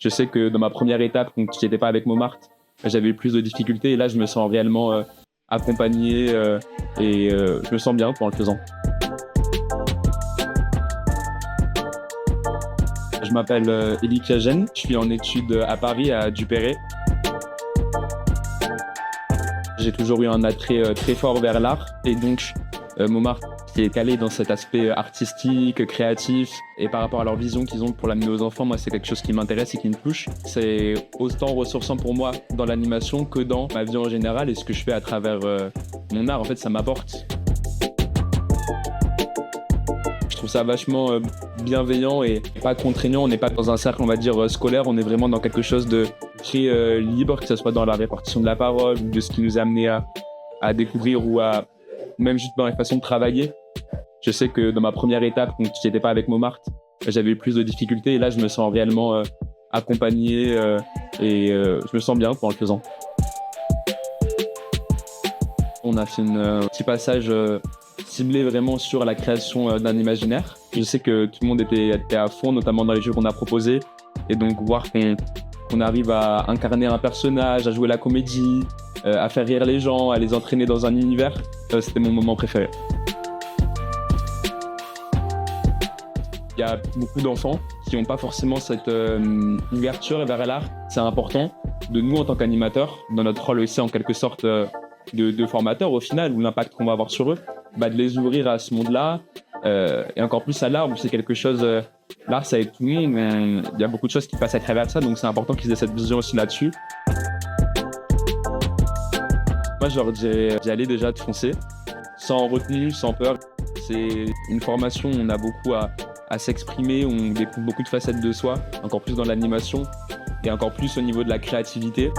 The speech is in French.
Je sais que dans ma première étape, donc j'étais pas avec Montmartre, j'avais eu plus de difficultés et là je me sens réellement accompagné et je me sens bien en le faisant. Je m'appelle Elie Kiagen, je suis en études à Paris, à Duperré. J'ai toujours eu un attrait très fort vers l'art et donc Montmartre qui est calé dans cet aspect artistique, créatif et par rapport à leur vision qu'ils ont pour l'amener aux enfants, moi c'est quelque chose qui m'intéresse et qui me touche. C'est autant ressourçant pour moi dans l'animation que dans ma vie en général et ce que je fais à travers mon art, en fait ça m'apporte. Je trouve ça vachement bienveillant et pas contraignant. On n'est pas dans un cercle, on va dire, scolaire. On est vraiment dans quelque chose de très libre, que ce soit dans la répartition de la parole ou de ce qui nous a amené à découvrir ou à même juste dans la façon de travailler. Je sais que dans ma première étape, donc j'étais pas avec Montmartre, j'avais eu plus de difficultés et là je me sens réellement accompagné et je me sens bien en le faisant. On a fait un petit passage ciblé vraiment sur la création d'un imaginaire. Je sais que tout le monde était à fond, notamment dans les jeux qu'on a proposés. Et donc voir qu'on arrive à incarner un personnage, à jouer la comédie, à faire rire les gens, à les entraîner dans un univers, c'était mon moment préféré. Il y a beaucoup d'enfants qui n'ont pas forcément cette ouverture vers l'art. C'est important de nous en tant qu'animateurs, dans notre rôle aussi en quelque sorte de formateurs au final, ou l'impact qu'on va avoir sur eux, de les ouvrir à ce monde-là, et encore plus à l'art où c'est quelque chose, l'art ça aide tout le monde, mais il y a beaucoup de choses qui passent à travers ça, donc c'est important qu'ils aient cette vision aussi là-dessus. Moi je leur dirais d'y aller déjà, de foncer, sans retenue, sans peur. C'est une formation où on a beaucoup à s'exprimer, où on découvre beaucoup de facettes de soi, encore plus dans l'animation, et encore plus au niveau de la créativité.